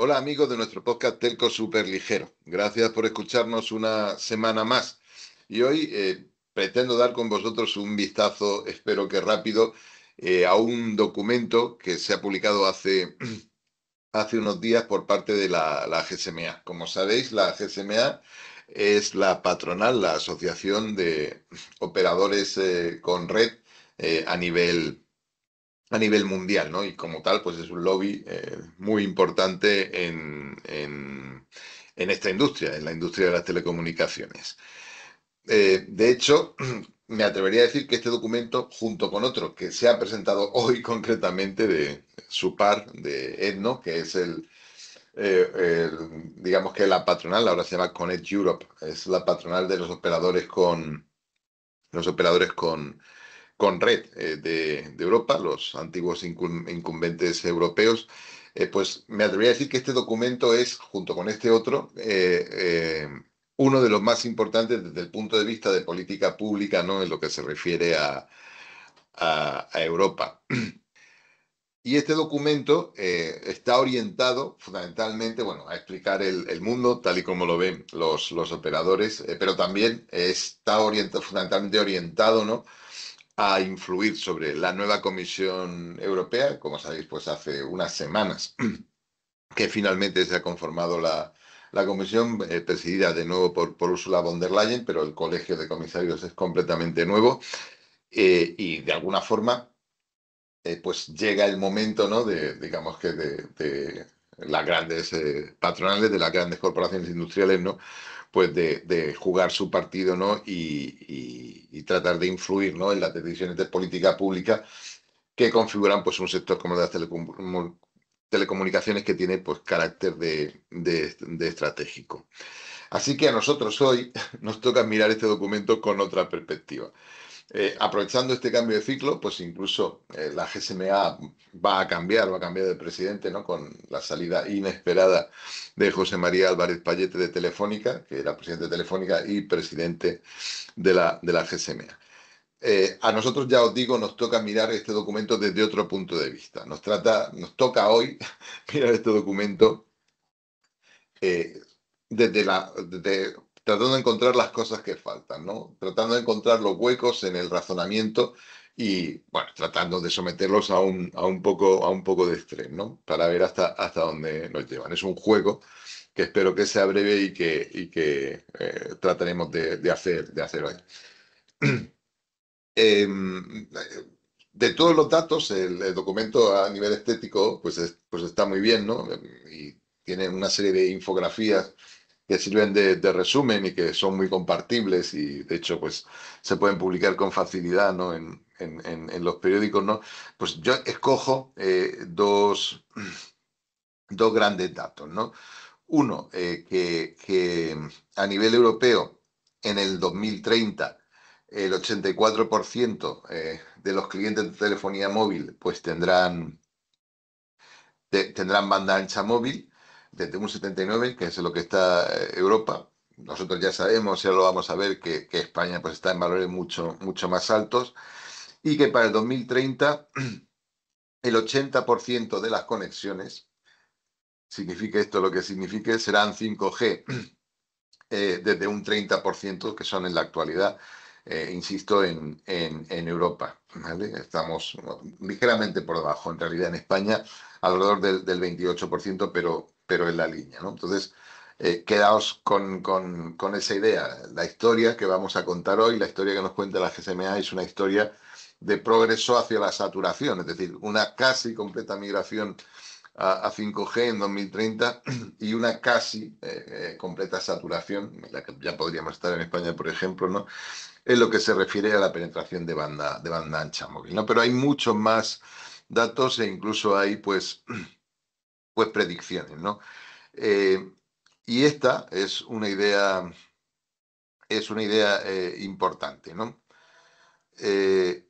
Hola amigos de nuestro podcast Telco Super Ligero. Gracias por escucharnos una semana más. Y hoy pretendo dar con vosotros un vistazo, espero que rápido, a un documento que se ha publicado hace unos días por parte de la GSMA. Como sabéis, la GSMA es la patronal, la asociación de operadores con red a nivel mundial, ¿no? Y como tal, pues es un lobby muy importante en esta industria, en la industria de las telecomunicaciones. De hecho, me atrevería a decir que este documento, junto con otro que se ha presentado hoy concretamente de SUPAR, de ETNO, que es digamos que la patronal, ahora se llama Connect Europe, es la patronal de los operadores con red de Europa, los antiguos incumbentes europeos, pues me atrevería a decir que este documento es, junto con este otro, uno de los más importantes desde el punto de vista de política pública, ¿no? En lo que se refiere a Europa. Y este documento está orientado fundamentalmente, bueno, a explicar el mundo tal y como lo ven los operadores, pero también está fundamentalmente orientado, ¿no? A influir sobre la nueva Comisión Europea. Como sabéis, pues hace unas semanas que finalmente se ha conformado la Comisión, presidida de nuevo por Ursula von der Leyen, pero el colegio de comisarios es completamente nuevo y de alguna forma pues llega el momento, ¿no? Digamos que de las grandes patronales, de las grandes corporaciones industriales, ¿no? Pues de jugar su partido, ¿no? Y tratar de influir, ¿no? En las decisiones de política pública que configuran pues un sector como el de las telecomunicaciones que tiene pues carácter de estratégico. Así que a nosotros hoy nos toca mirar este documento con otra perspectiva. Aprovechando este cambio de ciclo, pues incluso la GSMA va a cambiar de presidente, ¿no? Con la salida inesperada de José María Álvarez Pallete de Telefónica, que era presidente de Telefónica y presidente de la GSMA. A nosotros, ya os digo, nos toca mirar este documento desde otro punto de vista. Nos toca hoy mirar este documento eh, tratando de encontrar las cosas que faltan, ¿no? Tratando de encontrar los huecos en el razonamiento y, bueno, tratando de someterlos a un poco de estrés, ¿no? Para ver hasta dónde nos llevan. Es un juego que espero que sea breve y que trataremos de hacer hoy. Eh, de todos los datos, el documento a nivel estético pues está muy bien, ¿no? Y tiene una serie de infografías que sirven de resumen y que son muy compartibles y de hecho pues se pueden publicar con facilidad, ¿no? En los periódicos, ¿no? Pues yo escojo dos grandes datos, ¿no? Uno, que a nivel europeo en el 2030 el 84% de los clientes de telefonía móvil pues tendrán banda ancha móvil desde un 79, que es lo que está Europa. Nosotros ya sabemos, ya lo vamos a ver, que España pues está en valores mucho, mucho más altos y que para el 2030 el 80% de las conexiones, signifique esto lo que signifique, serán 5G, desde un 30% que son en la actualidad, insisto, en Europa, ¿vale? Estamos ligeramente por debajo, en realidad en España alrededor del 28%, pero en la línea, ¿no? Entonces, quedaos con esa idea. La historia que vamos a contar hoy, la historia que nos cuenta la GSMA es una historia de progreso hacia la saturación, es decir, una casi completa migración a 5G en 2030 y una casi completa saturación, en la que ya podríamos estar en España, por ejemplo, ¿no? En lo que se refiere a la penetración de banda ancha móvil, ¿no? Pero hay muchos más datos e incluso hay, pues predicciones, ¿no? Eh, y esta es una idea importante, ¿no? Eh,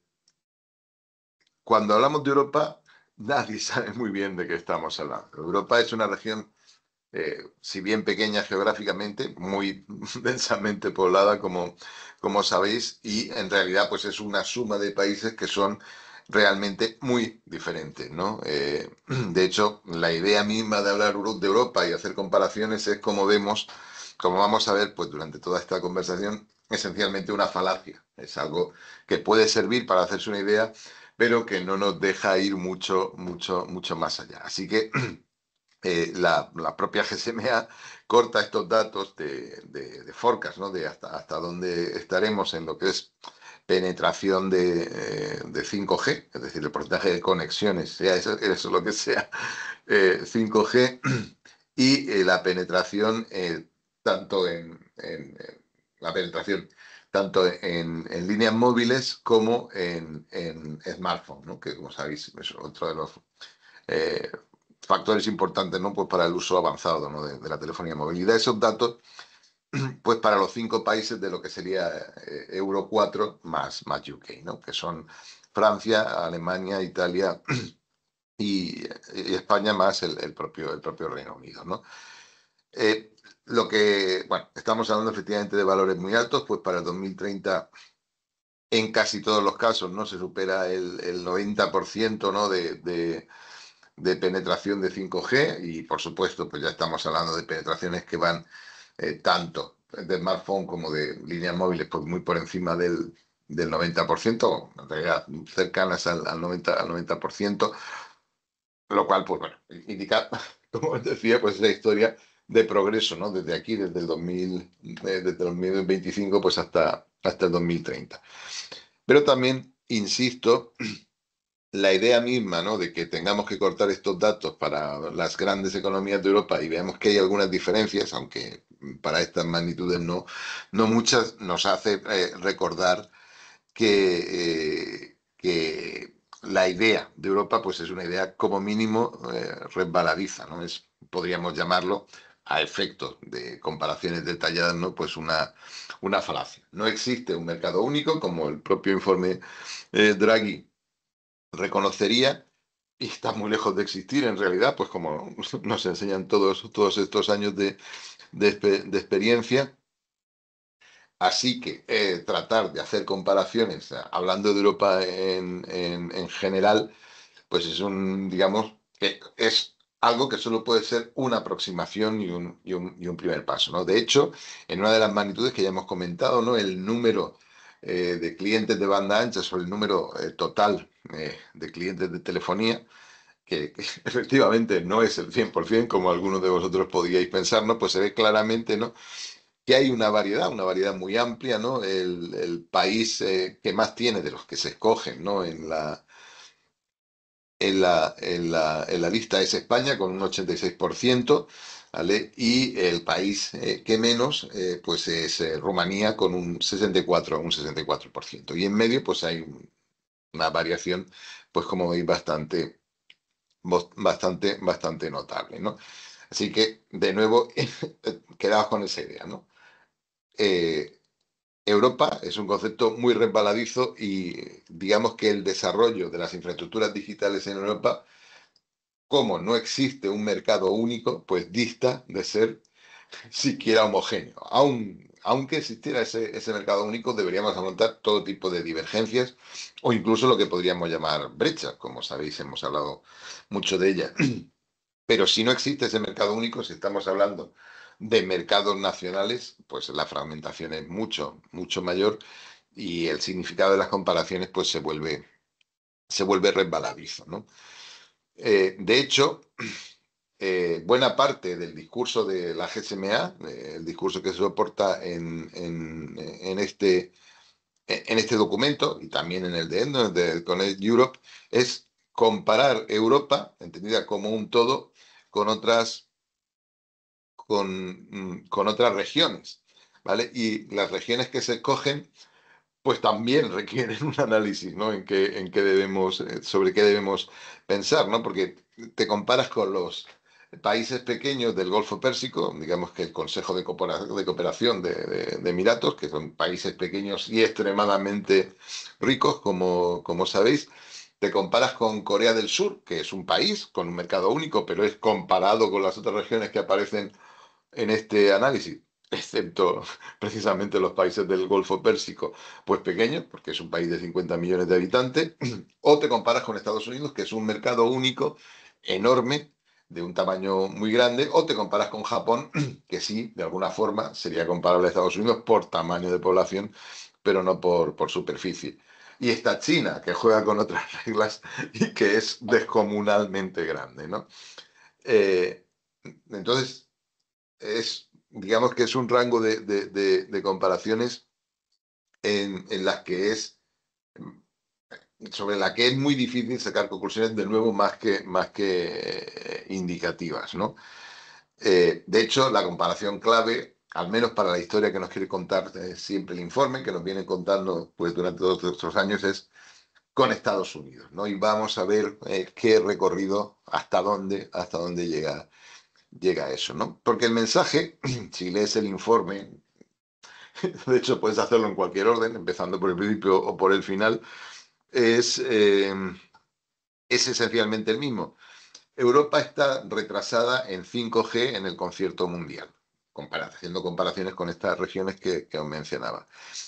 Cuando hablamos de Europa, nadie sabe muy bien de qué estamos hablando. Europa es una región, si bien pequeña geográficamente, muy densamente poblada, como sabéis, y en realidad pues es una suma de países que son realmente muy diferentes, ¿no? De hecho, la idea misma de hablar de Europa y hacer comparaciones es como vemos, como vamos a ver, pues durante toda esta conversación, esencialmente una falacia. Es algo que puede servir para hacerse una idea, pero que no nos deja ir mucho más allá. Así que la propia GSMA corta estos datos de forecast, ¿no? De hasta dónde estaremos en lo que es penetración de 5G, es decir, el porcentaje de conexiones, sea eso lo que sea, 5G, y la penetración tanto la penetración tanto en líneas móviles como en smartphones, ¿no? Que como sabéis es otro de los eh, factores importantes, ¿no? Pues para el uso avanzado, ¿no? de la telefonía móvil. Y da esos datos pues para los 5 países de lo que sería Euro 4 más UK, ¿no? Que son Francia, Alemania, Italia y España más el propio Reino Unido, ¿no? Bueno, estamos hablando efectivamente de valores muy altos, pues para el 2030 en casi todos los casos, ¿no? Se supera el 90%, ¿no? de penetración de 5G y por supuesto pues ya estamos hablando de penetraciones que van tanto de smartphone como de líneas móviles pues muy por encima del 90%, en realidad cercanas al 90%, lo cual pues bueno, indica, como os decía, pues la historia de progreso, ¿no? Desde aquí, desde el 2025 pues hasta el 2030. Pero también, insisto, la idea misma, ¿no? De que tengamos que cortar estos datos para las grandes economías de Europa y veamos que hay algunas diferencias, aunque para estas magnitudes no muchas, nos hace recordar que la idea de Europa pues es una idea como mínimo resbaladiza, ¿no? Podríamos llamarlo a efectos de comparaciones detalladas, ¿no? Pues una falacia. No existe un mercado único, como el propio informe Draghi reconocería, y está muy lejos de existir en realidad, pues como nos enseñan todos estos años de experiencia. Así que tratar de hacer comparaciones, hablando de Europa en general, pues digamos, que es algo que solo puede ser una aproximación y un primer paso, ¿no? De hecho, en una de las magnitudes que ya hemos comentado, ¿no? El número de clientes de banda ancha sobre el número total de clientes de telefonía, que efectivamente no es el 100%, como algunos de vosotros podíais pensar, ¿no? Pues se ve claramente, ¿no? Que hay una variedad muy amplia, ¿no? El país que más tiene de los que se escogen, ¿no? En la lista es España con un 86%, ¿vale? Y el país que menos, pues es Rumanía con un 64%. Y en medio, pues hay una variación, pues como veis, bastante notable, ¿no? Así que, de nuevo, quedaos con esa idea, ¿no? Eh, Europa es un concepto muy resbaladizo y digamos que el desarrollo de las infraestructuras digitales en Europa, como no existe un mercado único, pues dista de ser siquiera homogéneo. Aunque existiera ese mercado único, deberíamos afrontar todo tipo de divergencias o incluso lo que podríamos llamar brechas. Como sabéis, hemos hablado mucho de ellas. Pero si no existe ese mercado único, si estamos hablando de mercados nacionales, pues la fragmentación es mucho mayor y el significado de las comparaciones pues se vuelve resbaladizo, ¿no? De hecho, buena parte del discurso de la GSMA, el discurso que se soporta en este documento y también en el de ENDO, de Connect Europe, es comparar Europa, entendida como un todo, con otras regiones, ¿vale? Y las regiones que se escogen, pues también requieren un análisis, ¿no? Sobre qué debemos pensar, ¿no? Porque te comparas con los países pequeños del Golfo Pérsico, digamos que el Consejo de Cooperación de Emiratos, que son países pequeños y extremadamente ricos, como sabéis. Te comparas con Corea del Sur, que es un país con un mercado único, pero es comparado con las otras regiones que aparecen en este análisis. excepto precisamente los países del Golfo Pérsico, pues pequeños, porque es un país de 50 millones de habitantes, o te comparas con Estados Unidos, que es un mercado único, enorme, de un tamaño muy grande, o te comparas con Japón, que sí, de alguna forma, sería comparable a Estados Unidos por tamaño de población, pero no por superficie. Y está China, que juega con otras reglas y que es descomunalmente grande, ¿no? Eh, entonces, digamos que es un rango de comparaciones en las que sobre la que es muy difícil sacar conclusiones de nuevo más que indicativas, ¿no? De hecho, la comparación clave, al menos para la historia que nos quiere contar siempre el informe, que nos viene contando pues, durante todos estos años, es con Estados Unidos, ¿no? Y vamos a ver qué recorrido, hasta dónde llega eso, ¿no? Porque el mensaje, si lees el informe, de hecho puedes hacerlo en cualquier orden, empezando por el principio o por el final, es, eh, es esencialmente el mismo. Europa está retrasada en 5G en el concierto mundial, haciendo comparaciones con estas regiones que os mencionaba.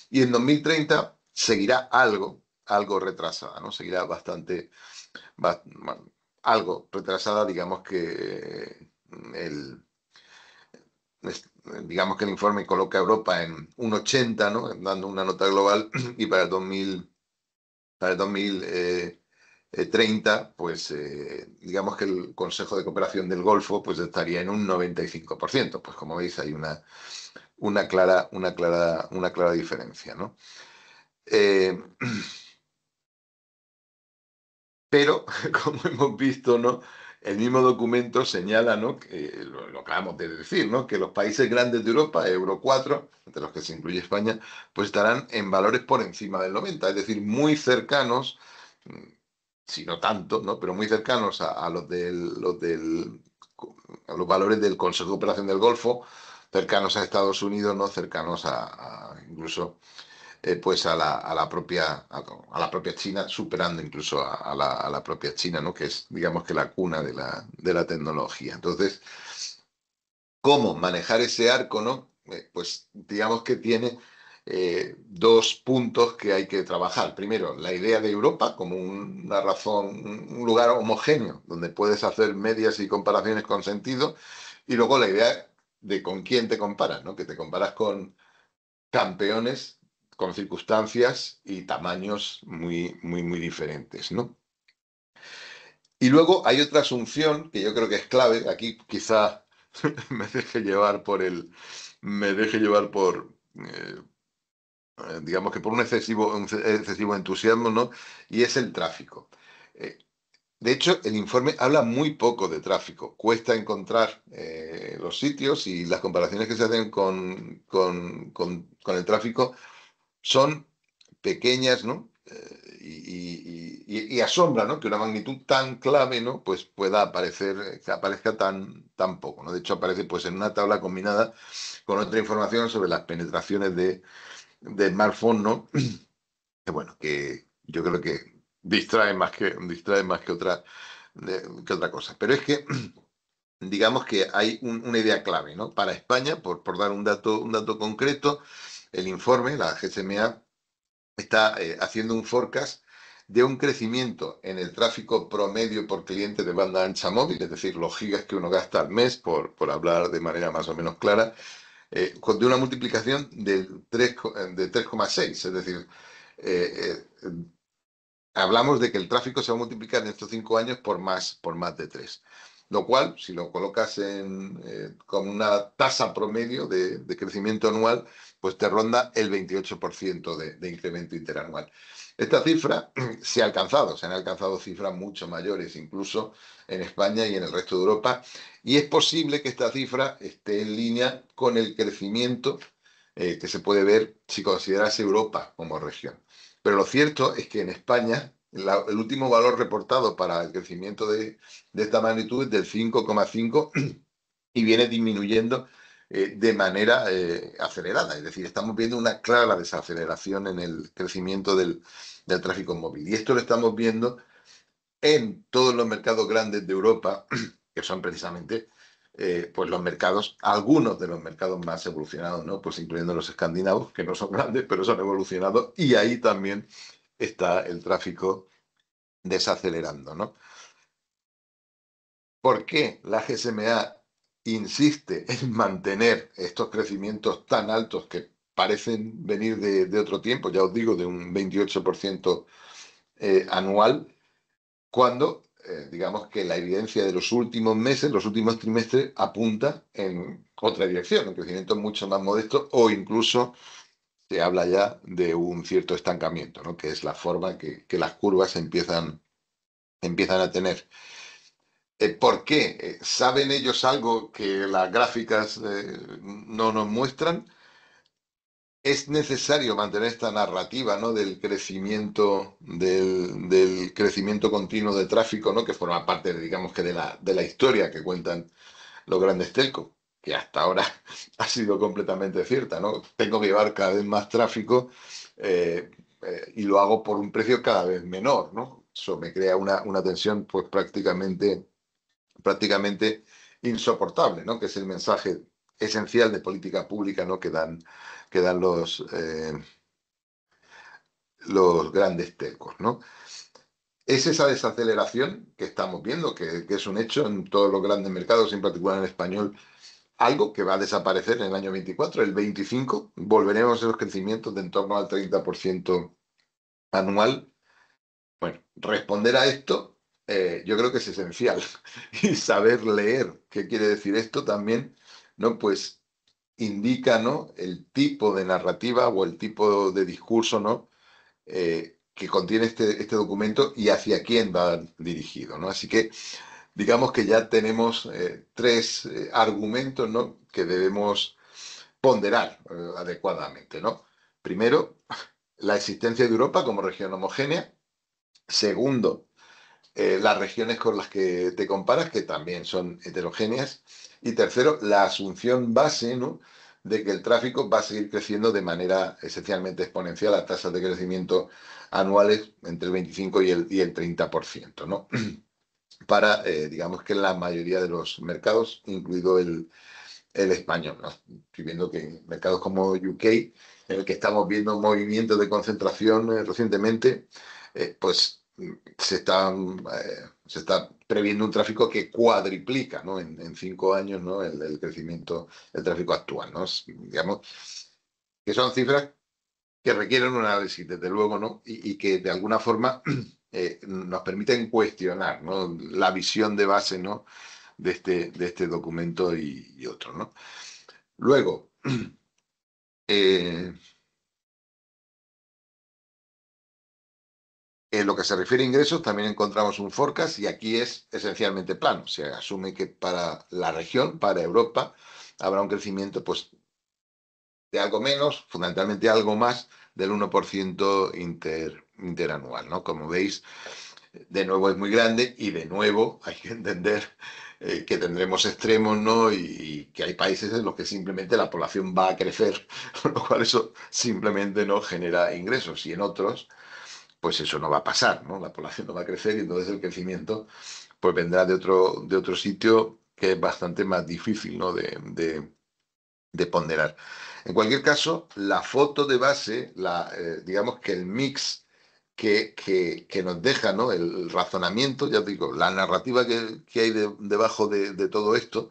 Y en 2030 seguirá algo retrasada, ¿no? Seguirá ba- algo retrasada, el, digamos que el informe coloca a Europa en un 80, ¿no? Dando una nota global, y para el 2030, pues digamos que el Consejo de Cooperación del Golfo pues estaría en un 95%. Pues como veis hay una clara diferencia, ¿no? Eh, Pero, como hemos visto, ¿no? El mismo documento señala, ¿no? Que lo acabamos de decir, ¿no? Que los países grandes de Europa, Euro 4, entre los que se incluye España, pues estarán en valores por encima del 90, es decir, muy cercanos, mm, si no tanto, ¿no? Pero muy cercanos a a los valores del Consejo de Operación del Golfo, cercanos a Estados Unidos, ¿no? Cercanos incluso pues a la propia China, superando incluso a la propia China, ¿no? Que es, digamos que la cuna de la tecnología. Entonces, ¿cómo manejar ese arco, no? Pues digamos que tiene dos puntos que hay que trabajar. Primero, la idea de Europa como una razón, un lugar homogéneo, donde puedes hacer medias y comparaciones con sentido, y luego la idea de con quién te comparas, ¿no? Que te comparas con campeones con circunstancias y tamaños muy, muy, muy diferentes, ¿no? Y luego hay otra asunción que yo creo que es clave. Aquí quizá me deje llevar me deje llevar digamos que por un excesivo entusiasmo, ¿no? Y es el tráfico. Eh, de hecho, el informe habla muy poco de tráfico. Cuesta encontrar los sitios, y las comparaciones que se hacen con el tráfico son pequeñas, ¿no? Y asombra, ¿no? Que una magnitud tan clave, ¿no? Pues pueda que aparezca tan poco, ¿no? De hecho, aparece pues en una tabla combinada con otra información sobre las penetraciones de smartphone, ¿no? Que bueno, que yo creo que distrae más que otra cosa. Pero es que digamos que hay una idea clave, ¿no? Para España, por dar un dato concreto, el informe, la GSMA, está haciendo un forecast de un crecimiento en el tráfico promedio por cliente de banda ancha móvil, es decir, los gigas que uno gasta al mes, por hablar de manera más o menos clara, de una multiplicación de 3,6. Es decir, hablamos de que el tráfico se va a multiplicar en estos 5 años por más de 3. Lo cual, si lo colocas con una tasa promedio de crecimiento anual, pues te ronda el 28% de incremento interanual. Esta cifra se han alcanzado cifras mucho mayores, incluso en España y en el resto de Europa, y es posible que esta cifra esté en línea con el crecimiento que se puede ver si consideras Europa como región. Pero lo cierto es que en España el último valor reportado para el crecimiento de esta magnitud es del 5,5, y viene disminuyendo de manera acelerada. Es decir, estamos viendo una clara desaceleración en el crecimiento del tráfico móvil. Y esto lo estamos viendo en todos los mercados grandes de Europa, que son precisamente pues los mercados, algunos de los mercados más evolucionados, ¿no? Pues incluyendo los escandinavos, que no son grandes, pero son evolucionados, y ahí también está el tráfico desacelerando, ¿no? ¿Por qué la GSMA insiste en mantener estos crecimientos tan altos que parecen venir de otro tiempo, ya os digo, de un 28% anual, cuando digamos que la evidencia de los últimos meses, los últimos trimestres, apunta en otra dirección, un crecimiento mucho más modesto o incluso se habla ya de un cierto estancamiento, ¿no? Que es la forma que las curvas empiezan a tener. ¿Por qué? ¿Saben ellos algo que las gráficas no nos muestran? Es necesario mantener esta narrativa, ¿no? Del crecimiento continuo de tráfico, ¿no? Que forma parte, digamos que de la historia que cuentan los grandes telcos, que hasta ahora ha sido completamente cierta, ¿no? Tengo que llevar cada vez más tráfico eh, y lo hago por un precio cada vez menor, ¿no? Eso me crea una tensión pues prácticamente insoportable, ¿no? Que es el mensaje esencial de política pública, ¿no? Que dan los grandes telcos, ¿no? Es esa desaceleración que estamos viendo, que es un hecho en todos los grandes mercados, en particular en el español, algo que va a desaparecer en el año 24, el 25, volveremos a los crecimientos de en torno al 30% anual. Bueno, responder a esto yo creo que es esencial y saber leer qué quiere decir esto también, ¿no? Pues indica, ¿no? El tipo de narrativa o el tipo de discurso, ¿no? Que contiene este documento y hacia quién va dirigido, ¿no? Así que digamos que ya tenemos tres argumentos, ¿no? Que debemos ponderar adecuadamente, ¿no? Primero, la existencia de Europa como región homogénea. Segundo, las regiones con las que te comparas, que también son heterogéneas. Y tercero, la asunción base, ¿no? De que el tráfico va a seguir creciendo de manera esencialmente exponencial a tasas de crecimiento anuales entre el 25 y el 30%, ¿no? Para, digamos que la mayoría de los mercados, incluido el español, ¿no? Estoy viendo que en mercados como UK, en el que estamos viendo movimientos de concentración recientemente, pues se está previendo un tráfico que cuadriplica, ¿no? En 5 años, ¿no? El crecimiento del tráfico actual, ¿no? Digamos que son cifras que requieren un análisis, desde luego, ¿no? Y que de alguna forma nos permiten cuestionar, ¿no? La visión de base, ¿no? De este documento y otro, ¿no? Luego, eh, en lo que se refiere a ingresos, también encontramos un forecast y aquí es esencialmente plano. Se asume que para la región, para Europa, habrá un crecimiento pues, de algo menos, fundamentalmente algo más del 1% interanual, ¿no? Como veis, de nuevo es muy grande y de nuevo hay que entender que tendremos extremos, ¿no? Y que hay países en los que simplemente la población va a crecer, con lo cual eso simplemente no genera ingresos y en otros pues eso no va a pasar, ¿no? La población no va a crecer y entonces el crecimiento pues vendrá de otro sitio que es bastante más difícil, ¿no? De ponderar. En cualquier caso, la foto de base, digamos que el mix que nos deja, ¿no? El razonamiento, ya os digo, la narrativa que hay debajo de todo esto,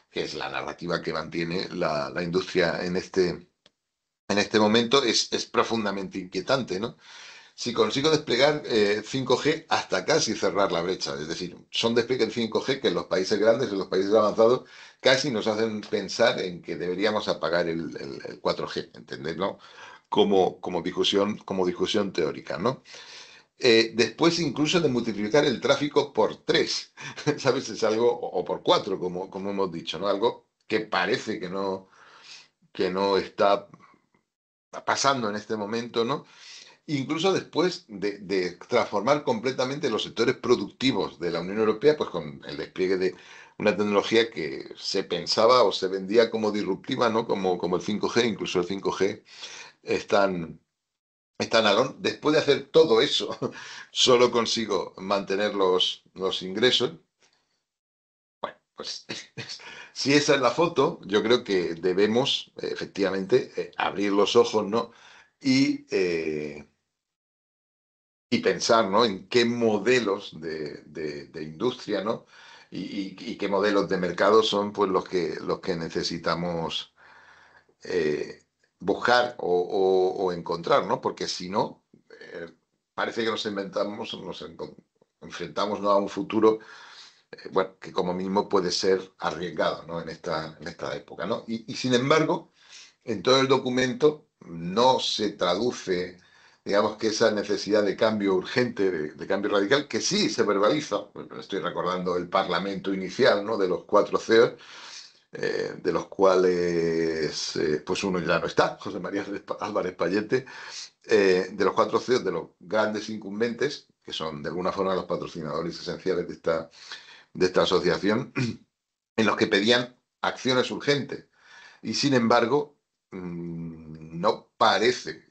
que es la narrativa que mantiene la industria en este momento, es profundamente inquietante, ¿no? Si consigo desplegar 5G hasta casi cerrar la brecha, es decir, son despliegues 5G que en los países grandes, en los países avanzados, casi nos hacen pensar en que deberíamos apagar el 4G, ¿entendés? Como discusión teórica, ¿no? Después incluso de multiplicar el tráfico por 3, ¿sabes? Es algo, o por 4, como hemos dicho, ¿no? Algo que parece que no está pasando en este momento, ¿no? Incluso después de transformar completamente los sectores productivos de la Unión Europea, pues con el despliegue de una tecnología que se pensaba o se vendía como disruptiva, ¿no? Como el 5G, incluso el 5G están alón. Después de hacer todo eso, solo consigo mantener los ingresos. Pues si esa es la foto, yo creo que debemos efectivamente abrir los ojos, ¿no? Y, eh, y pensar, ¿no? En qué modelos de industria, ¿no? Y qué modelos de mercado son pues los que necesitamos eh, buscar o encontrar, ¿no? Porque si no, parece que nos inventamos, enfrentamos, ¿no?, a un futuro, bueno, que como mínimo puede ser arriesgado, ¿no? En esta época, ¿no? Y sin embargo, en todo el documento no se traduce, digamos, que esa necesidad de cambio urgente, de cambio radical, que sí se verbaliza. Bueno, estoy recordando el parlamento inicial, ¿no?, de los cuatro CEOs, de los cuales pues uno ya no está, José María Álvarez Pallete, de los cuatro CEOs, de los grandes incumbentes, que son de alguna forma los patrocinadores esenciales de esta asociación, en los que pedían acciones urgentes. Y sin embargo, no parece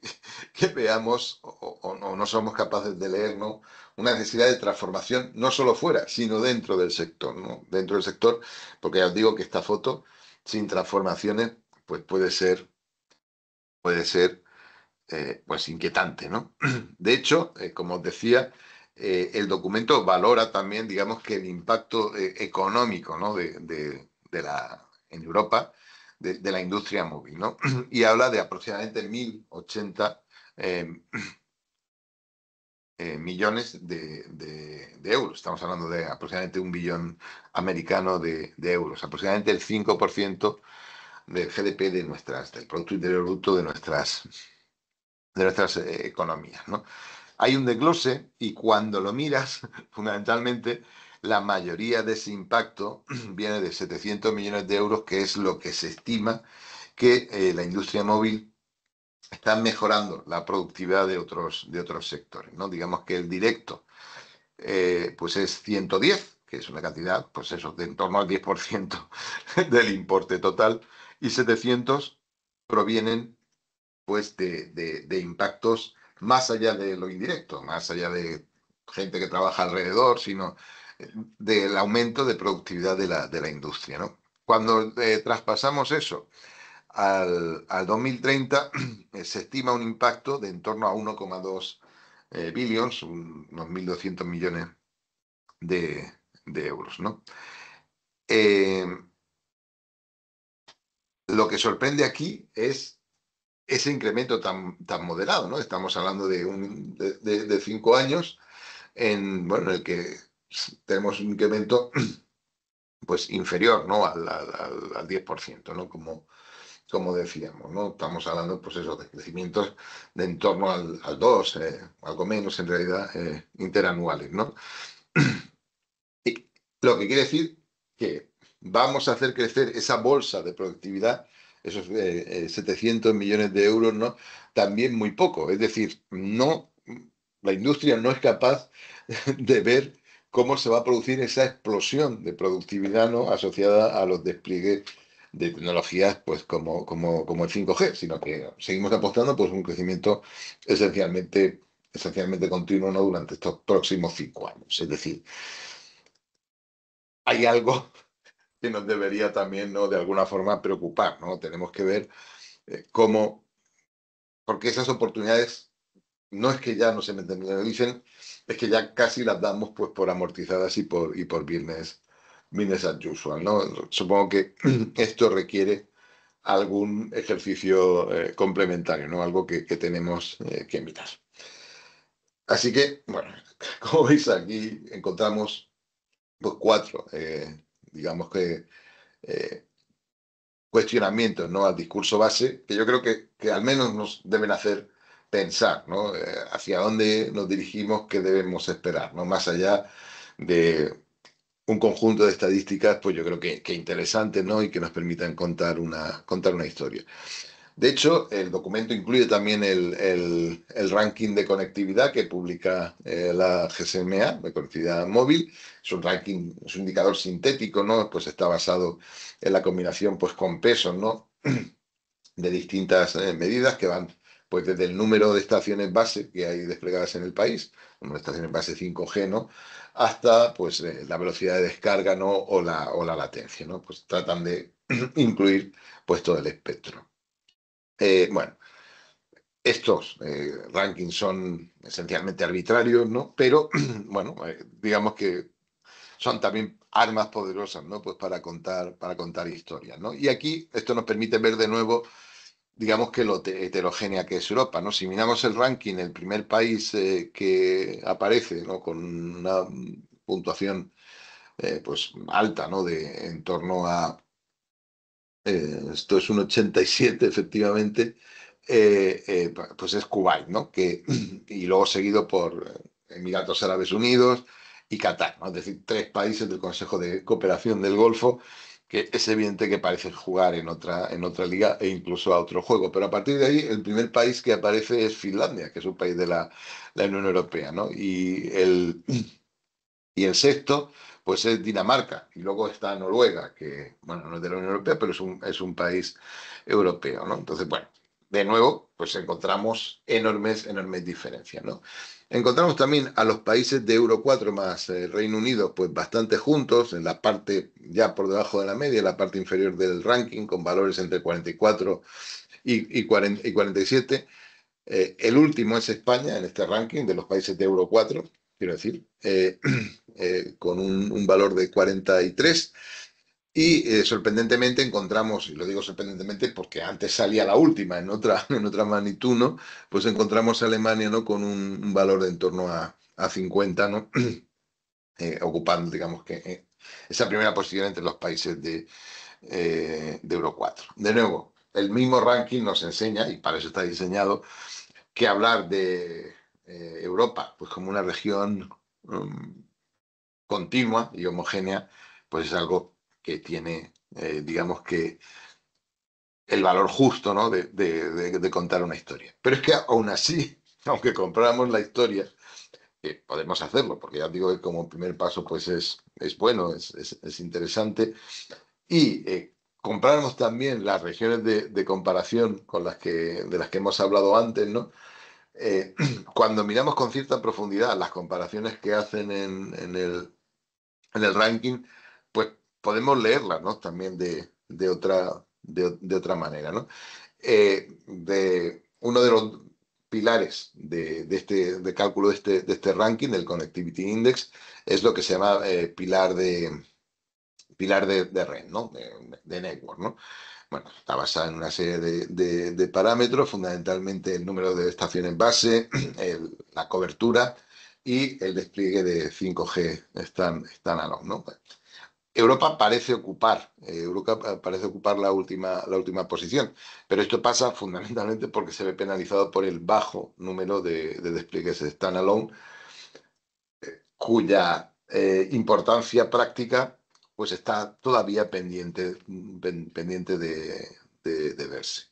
que veamos o no somos capaces de leer, ¿no?, una necesidad de transformación, no solo fuera, sino dentro del sector, ¿no? Dentro del sector, porque ya os digo que esta foto, sin transformaciones, pues puede ser pues inquietante, ¿no? De hecho, como os decía, el documento valora también, digamos, que el impacto económico, ¿no?, en Europa de la industria móvil, ¿no? Y habla de aproximadamente 1.080 eh, millones de euros. Estamos hablando de aproximadamente 1 billón americano de euros, aproximadamente el 5% del GDP del Producto Interior Bruto de nuestras economías, ¿no? Hay un desglose y cuando lo miras, fundamentalmente, la mayoría de ese impacto viene de 700 millones de euros, que es lo que se estima que la industria móvil está mejorando la productividad de otros sectores, ¿no? Digamos que el directo pues es 110, que es una cantidad, pues eso, de en torno al 10% del importe total, y 700 provienen pues de impactos más allá de lo indirecto, más allá de gente que trabaja alrededor, sino del aumento de productividad de la industria, ¿no? Cuando traspasamos eso al 2030, se estima un impacto de en torno a 1,2 billions, unos 1.200 millones de euros, ¿no? Eh, lo que sorprende aquí es ese incremento tan moderado, ¿no? Estamos hablando de 5 años bueno, en el que tenemos un incremento pues inferior, ¿no?, al 10%, ¿no? Como decíamos, ¿no? Estamos hablando, pues eso, de crecimientos de en torno al 2, algo menos en realidad, interanuales, ¿no? Y lo que quiere decir que vamos a hacer crecer esa bolsa de productividad, esos 700 millones de euros, ¿no?, también muy poco. Es decir, no, la industria no es capaz de ver cómo se va a producir esa explosión de productividad, ¿no?, asociada a los despliegues de tecnologías pues como el 5G, sino que seguimos apostando por un crecimiento esencialmente continuo, ¿no?, durante estos próximos 5 años. Es decir, hay algo que nos debería también, ¿no?, de alguna forma preocupar, ¿no? Tenemos que ver cómo, porque esas oportunidades no es que ya no se materialicen, es que ya casi las damos pues por amortizadas y por business as usual, ¿no? Supongo que esto requiere algún ejercicio complementario, ¿no? Algo que tenemos que imitar. Así que, bueno, como veis aquí encontramos pues cuatro, digamos que eh, cuestionamientos, ¿no?, al discurso base, que yo creo que al menos nos deben hacer pensar, ¿no?, hacia dónde nos dirigimos, qué debemos esperar, ¿no? Más allá de un conjunto de estadísticas, pues yo creo que interesantes, ¿no?, y que nos permitan contar una historia. De hecho, el documento incluye también el ranking de conectividad que publica la GSMA, de conectividad móvil. Es un ranking, es un indicador sintético, ¿no? Pues está basado en la combinación pues, con pesos, ¿no?, de distintas medidas que van pues desde el número de estaciones base que hay desplegadas en el país, número de estaciones base 5G, ¿no? Hasta pues la velocidad de descarga, ¿no? O la latencia, ¿no? Pues tratan de incluir pues todo el espectro. Bueno, estos rankings son esencialmente arbitrarios, ¿no? Pero, bueno, digamos que son también armas poderosas, ¿no? Pues para contar historias, ¿no? Y aquí esto nos permite ver de nuevo, digamos que lo heterogénea que es Europa, ¿no? Si miramos el ranking, el primer país que aparece, ¿no? Con una puntuación pues alta, ¿no? En torno a esto es un 87, efectivamente, pues es Kuwait, ¿no? Y luego seguido por Emiratos Árabes Unidos y Qatar, ¿no? Es decir, tres países del Consejo de Cooperación del Golfo, que es evidente que parecen jugar en otra liga e incluso a otro juego. Pero a partir de ahí, el primer país que aparece es Finlandia, que es un país de la Unión Europea, ¿no? Y el sexto, pues es Dinamarca. Y luego está Noruega, que, bueno, no es de la Unión Europea, pero es un país europeo, ¿no? Entonces, bueno, de nuevo, pues encontramos enormes, enormes diferencias, ¿no? Encontramos también a los países de Euro 4 más Reino Unido, pues bastante juntos, en la parte ya por debajo de la media, en la parte inferior del ranking, con valores entre 44 y 40 y 47. El último es España en este ranking de los países de Euro 4, quiero decir, con un valor de 43. Y sorprendentemente encontramos, y lo digo sorprendentemente porque antes salía la última en otra, en otra magnitud, ¿no? Pues encontramos a Alemania, ¿no? Con un valor de en torno a 50, ¿no? Ocupando, digamos que esa primera posición entre los países de Euro 4. De nuevo, el mismo ranking nos enseña, y para eso está diseñado, que hablar de Europa pues como una región continua y homogénea, pues es algo que tiene, digamos que, el valor justo, ¿no? de contar una historia. Pero es que aún así, aunque compráramos la historia, que podemos hacerlo, porque ya digo que como primer paso pues es bueno, es interesante, y compráramos también las regiones de comparación de las que hemos hablado antes, ¿no? eh, Cuando miramos con cierta profundidad las comparaciones que hacen en el ranking, pues podemos leerlas, ¿no? También de otra manera, ¿no? Uno de los pilares de cálculo de este ranking, del Connectivity Index, es lo que se llama pilar de red, ¿no? De network, ¿no? Bueno, está basada en una serie de parámetros, fundamentalmente el número de estaciones base, la cobertura y el despliegue de 5G standalone, ¿no? Europa parece ocupar la última posición, pero esto pasa fundamentalmente porque se ve penalizado por el bajo número de despliegues standalone, cuya importancia práctica pues está todavía pendiente de verse.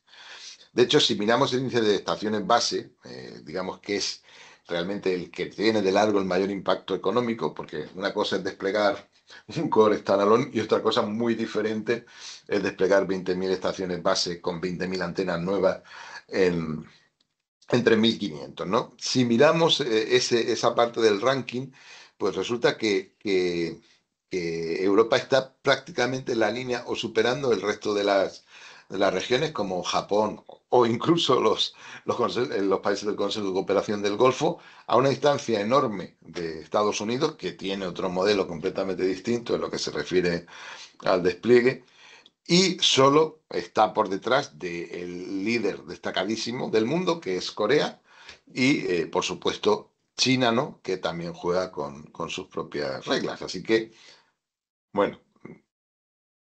De hecho, si miramos el índice de estaciones base, digamos que es realmente el que tiene de largo el mayor impacto económico, porque una cosa es desplegar un core standalone y otra cosa muy diferente es desplegar 20.000 estaciones base con 20.000 antenas nuevas en, en 3.500, ¿no? Si miramos esa parte del ranking, pues resulta que Europa está prácticamente en la línea o superando el resto de las regiones como Japón o incluso los países del Consejo de Cooperación del Golfo, a una distancia enorme de Estados Unidos, que tiene otro modelo completamente distinto en lo que se refiere al despliegue, y solo está por detrás del líder destacadísimo del mundo, que es Corea, y por supuesto China, ¿no? Que también juega con sus propias reglas. Así que, bueno,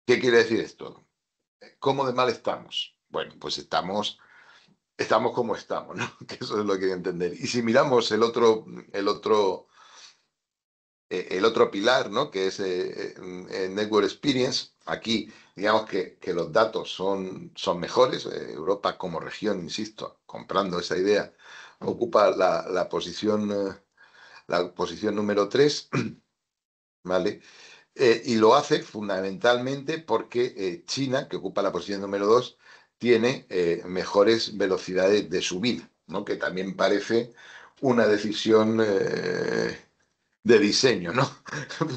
¿qué quiere decir esto? ¿Cómo de mal estamos? Bueno, pues estamos como estamos, ¿no? Que eso es lo que hay que entender. Y si miramos el otro pilar, ¿no? Que es Network Experience, aquí digamos que los datos son mejores. Europa como región, insisto, comprando esa idea, ocupa la posición número 3, ¿vale? Y lo hace fundamentalmente porque China, que ocupa la posición número 2, tiene mejores velocidades de subida, ¿no? Que también parece una decisión de diseño, ¿no?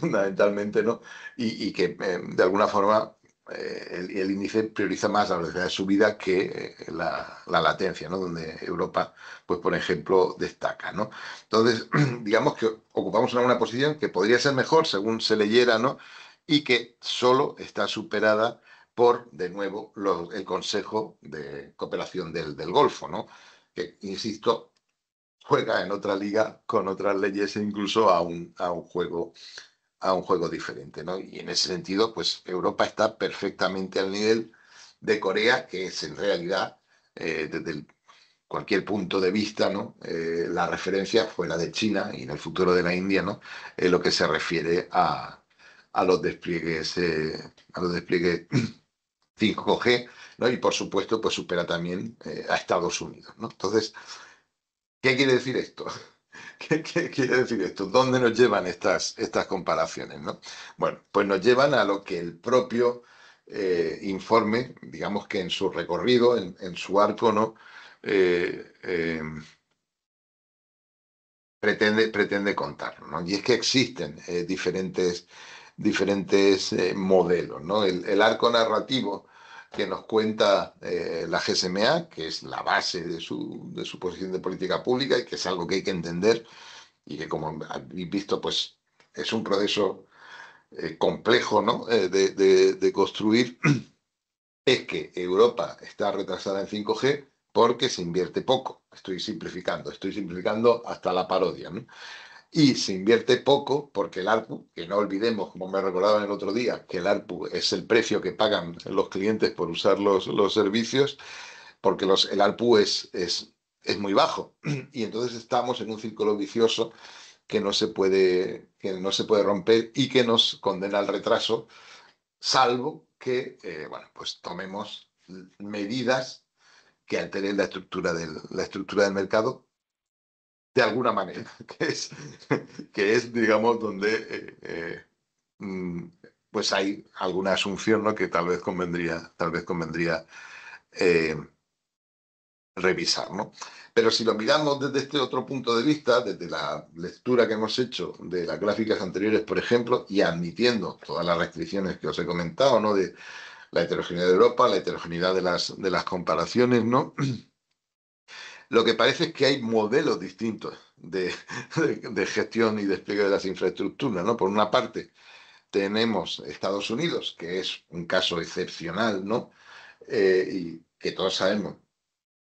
Fundamentalmente, ¿no? Y que de alguna forma el índice prioriza más la velocidad de subida que la latencia, ¿no? Donde Europa, pues por ejemplo, destaca, ¿no? Entonces, digamos que ocupamos una posición que podría ser mejor según se leyera, ¿no? Y que solo está superada por, de nuevo, el Consejo de Cooperación del Golfo, ¿no? Que, insisto, juega en otra liga con otras leyes e incluso a un juego diferente, ¿no? Y en ese sentido, pues Europa está perfectamente al nivel de Corea, que es en realidad, cualquier punto de vista, ¿no? La referencia fuera de China y en el futuro de la India, ¿no? En lo que se refiere a los despliegues, a los despliegues 5G, ¿no? Y por supuesto, pues supera también a Estados Unidos, ¿no? Entonces, ¿qué quiere decir esto? ¿Qué quiere decir esto? ¿Dónde nos llevan estas comparaciones, ¿no? Bueno, pues nos llevan a lo que el propio informe, digamos que en su recorrido, en su arco, ¿no? Eh, eh, pretende contarlo, ¿no? Y es que existen diferentes modelos, ¿no? El arco narrativo que nos cuenta la GSMA, que es la base de su posición de política pública y que es algo que hay que entender y que, como habéis visto, pues es un proceso complejo, ¿no? De construir, es que Europa está retrasada en 5G porque se invierte poco. Estoy simplificando hasta la parodia, ¿no? Y se invierte poco porque el ARPU, que no olvidemos, como me recordaban el otro día, que el ARPU es el precio que pagan los clientes por usar los servicios, porque el ARPU es muy bajo. Y entonces estamos en un círculo vicioso que no se puede romper y que nos condena al retraso, salvo que, bueno, pues tomemos medidas que alteren la estructura del mercado de alguna manera, que es digamos, donde mm, pues hay alguna asunción, ¿no? Que tal vez convendría eh, revisar, ¿no? Pero si lo miramos desde este otro punto de vista, desde la lectura que hemos hecho de las gráficas anteriores, por ejemplo, y admitiendo todas las restricciones que os he comentado, ¿no? De la heterogeneidad de Europa, la heterogeneidad de las comparaciones, ¿no? Lo que parece es que hay modelos distintos de gestión y despliegue de las infraestructuras, ¿no? Por una parte, tenemos Estados Unidos, que es un caso excepcional, ¿no? Y que todos sabemos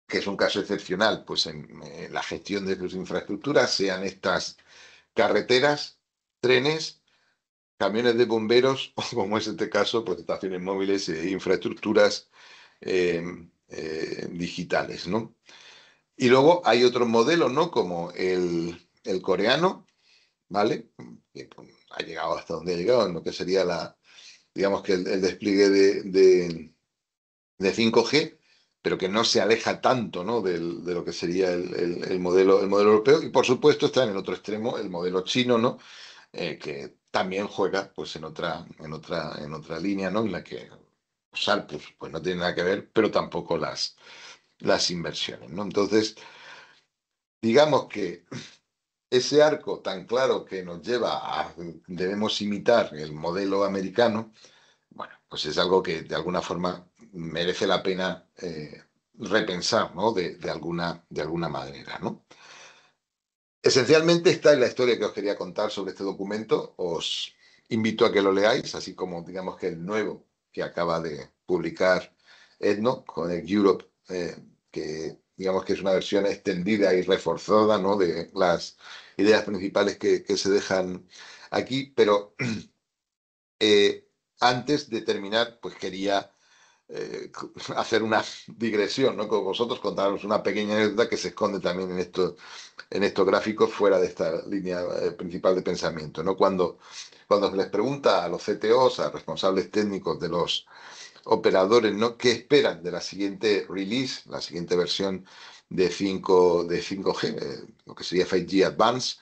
que es un caso excepcional, pues en la gestión de sus infraestructuras, sean estas carreteras, trenes, camiones de bomberos, o como es este caso, pues estaciones móviles e infraestructuras eh, digitales, ¿no? Y luego hay otros modelos, ¿no? Como el coreano, ¿vale? Que pues, ha llegado hasta donde ha llegado, en lo que sería digamos que el despliegue de 5G, pero que no se aleja tanto, ¿no? De lo que sería el modelo europeo. Y por supuesto está en el otro extremo el modelo chino, ¿no? Que también juega pues en otra línea, ¿no? En la que los ARPUs pues no tienen nada que ver, pero tampoco las inversiones, ¿no? Entonces, digamos que ese arco tan claro que nos lleva debemos imitar el modelo americano, bueno, pues es algo que de alguna forma merece la pena repensar, ¿no? De alguna manera, ¿no? Esencialmente esta es la historia que os quería contar sobre este documento. Os invito a que lo leáis, así como digamos que el nuevo que acaba de publicar Edno con el Europe, que digamos que es una versión extendida y reforzada, ¿no? De las ideas principales que se dejan aquí. Pero antes de terminar, pues quería hacer una digresión, ¿no? Con vosotros, contaros una pequeña anécdota que se esconde también en estos gráficos fuera de esta línea principal de pensamiento, ¿no? Cuando se les pregunta a los CTOs, a responsables técnicos de los operadores, ¿no? ¿Qué esperan de la siguiente release, la siguiente versión de 5G, lo que sería 5G Advanced?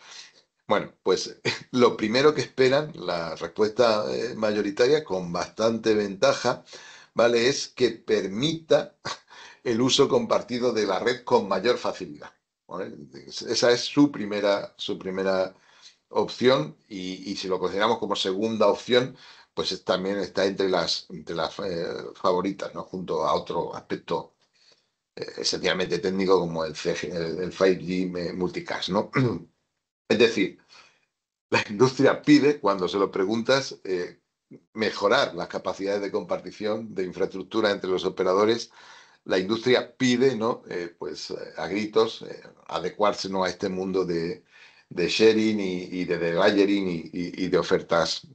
Bueno, pues lo primero que esperan, la respuesta mayoritaria, con bastante ventaja, ¿vale? Es que permita el uso compartido de la red con mayor facilidad, ¿vale? Esa es su primera opción y si lo consideramos como segunda opción, pues también está entre las favoritas, ¿no? Junto a otro aspecto esencialmente técnico como el 5G multicast, ¿no? Es decir, la industria pide, cuando se lo preguntas, mejorar las capacidades de compartición de infraestructura entre los operadores. La industria pide, ¿no? A gritos, adecuarse, ¿no? A este mundo de sharing y de layering y de ofertas,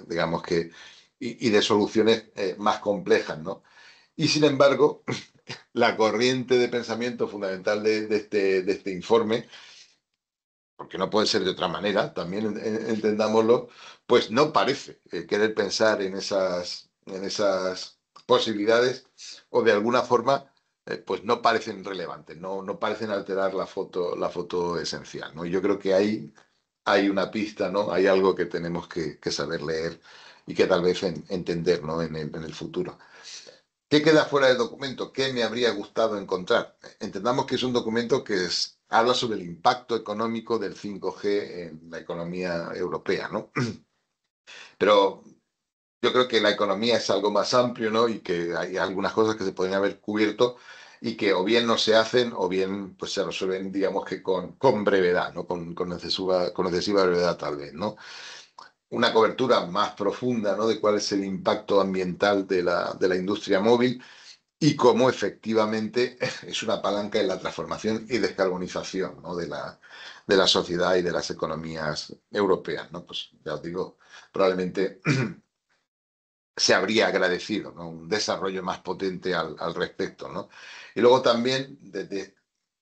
digamos que, y de soluciones más complejas, ¿no? Y sin embargo, la corriente de pensamiento fundamental de este informe, porque no puede ser de otra manera, también entendámoslo, pues no parece querer pensar en esas posibilidades o de alguna forma pues no parecen relevantes, no parecen alterar la foto esencial, ¿no? Y yo creo que ahí hay una pista, ¿no? Hay algo que tenemos que saber leer y que tal vez entender, ¿no? En el futuro. ¿Qué queda fuera del documento? ¿Qué me habría gustado encontrar? Entendamos que es un documento que habla sobre el impacto económico del 5G en la economía europea, ¿no? Pero yo creo que la economía es algo más amplio, ¿no? Y que hay algunas cosas que se podrían haber cubierto y que o bien no se hacen o bien pues se resuelven, digamos que con brevedad, ¿no? Con excesiva brevedad tal vez, ¿no? Una cobertura más profunda, ¿no? De cuál es el impacto ambiental de la industria móvil y cómo efectivamente es una palanca en la transformación y descarbonización, ¿no? de la sociedad y de las economías europeas, ¿no? Pues ya os digo, probablemente se habría agradecido, ¿no? Un desarrollo más potente al respecto, ¿no? Y luego también, desde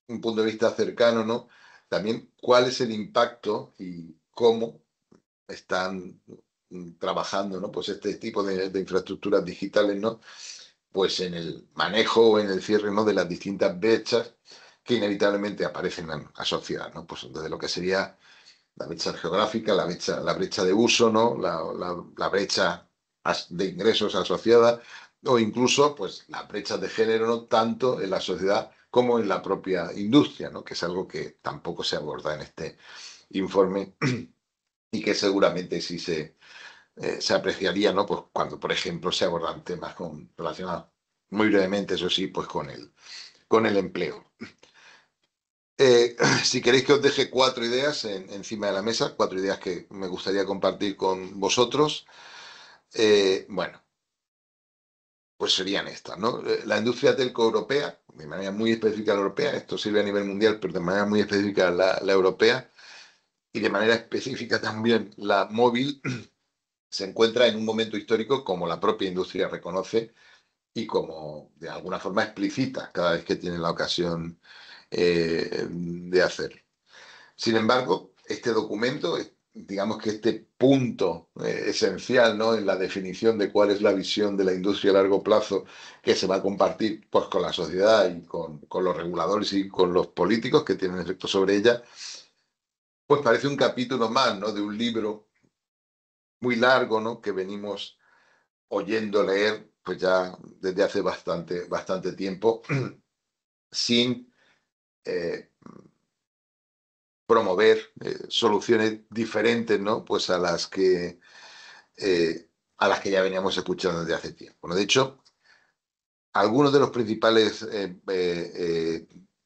un punto de vista cercano, ¿no? También cuál es el impacto y cómo están trabajando, ¿no? Pues este tipo de infraestructuras digitales, ¿no? Pues en el manejo o en el cierre, ¿no? De las distintas brechas que inevitablemente aparecen asociadas, ¿no? Pues desde lo que sería la brecha geográfica, la brecha de uso, ¿no? La brecha de ingresos asociada o incluso pues las brechas de género, ¿no? Tanto en la sociedad como en la propia industria, ¿no? Que es algo que tampoco se aborda en este informe y que seguramente sí se apreciaría, ¿no? Pues cuando, por ejemplo, se abordan temas relacionados muy brevemente, eso sí, pues con el empleo. Si queréis que os deje 4 ideas encima de la mesa, 4 ideas que me gustaría compartir con vosotros, bueno, pues serían estas, ¿no? La industria telco europea, de manera muy específica la europea, esto sirve a nivel mundial, pero de manera muy específica la europea, y de manera específica también la móvil, se encuentra en un momento histórico como la propia industria reconoce y como de alguna forma explicita cada vez que tiene la ocasión de hacerlo. Sin embargo, este documento, digamos que este punto esencial, ¿no? En la definición de cuál es la visión de la industria a largo plazo que se va a compartir pues, con la sociedad y con los reguladores y con los políticos que tienen efecto sobre ella, pues parece un capítulo más, ¿no? De un libro muy largo, ¿no? Que venimos oyendo leer pues ya desde hace bastante tiempo sin eh, promover soluciones diferentes, ¿no? Pues eh, a las que ya veníamos escuchando desde hace tiempo. Bueno, de hecho, algunos de los principales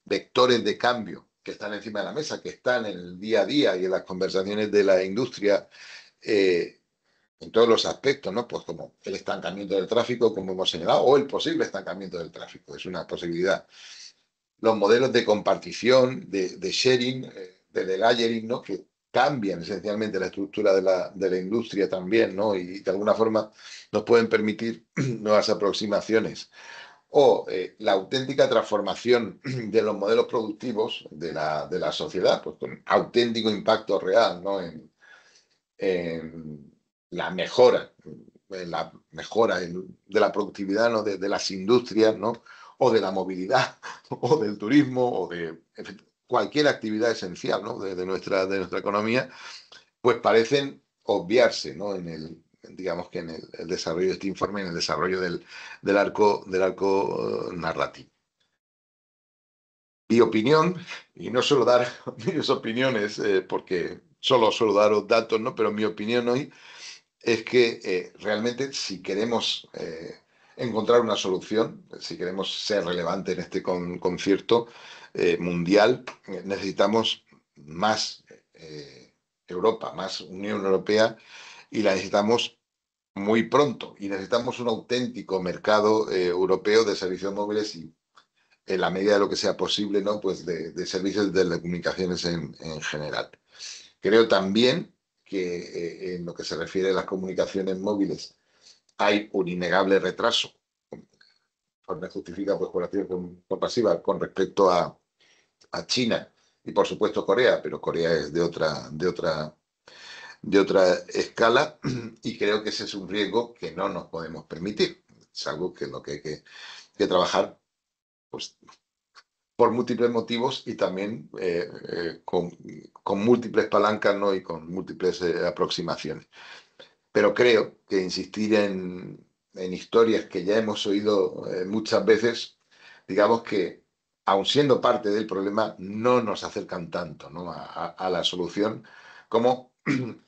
vectores de cambio que están encima de la mesa, que están en el día a día y en las conversaciones de la industria, eh, en todos los aspectos, ¿no? Pues como el estancamiento del tráfico, como hemos señalado, o el posible estancamiento del tráfico, es una posibilidad. Los modelos de compartición, de sharing, de layering, ¿no? Que cambian esencialmente la estructura de la industria también, ¿no? Y de alguna forma nos pueden permitir nuevas aproximaciones. O la auténtica transformación de los modelos productivos de la sociedad, pues con auténtico impacto real, ¿no? En la mejora, de la productividad, ¿no? de las industrias, ¿no? O de la movilidad, o del turismo, o de cualquier actividad esencial, ¿no? de nuestra economía, pues parecen obviarse, ¿no? digamos que en el desarrollo de este informe, en el desarrollo del arco narrativo. Mi opinión, y no suelo dar mis opiniones porque solo suelo daros datos, ¿no? Pero mi opinión hoy es que realmente si queremos encontrar una solución, si queremos ser relevante en este concierto mundial, necesitamos más Europa, más Unión Europea y la necesitamos muy pronto. Y necesitamos un auténtico mercado europeo de servicios móviles y en la medida de lo que sea posible, ¿no? Pues de servicios de telecomunicaciones en general. Creo también que en lo que se refiere a las comunicaciones móviles hay un innegable retraso, me justifica pues, por activa por pasiva, con respecto a China y por supuesto Corea, pero Corea es de otra escala y creo que ese es un riesgo que no nos podemos permitir. Es algo que lo que hay que trabajar pues, por múltiples motivos y también con múltiples palancas, ¿no? Y con múltiples aproximaciones. Pero creo que insistir en historias que ya hemos oído muchas veces, digamos que, aun siendo parte del problema, no nos acercan tanto, ¿no? a la solución como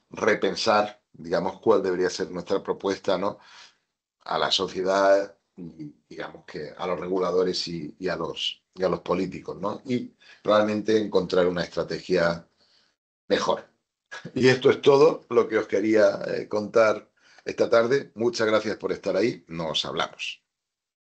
repensar, digamos, cuál debería ser nuestra propuesta, ¿no? A la sociedad y, digamos, que a los reguladores y a los políticos, ¿no? Y probablemente encontrar una estrategia mejor. Y esto es todo lo que os quería contar esta tarde. Muchas gracias por estar ahí. Nos hablamos.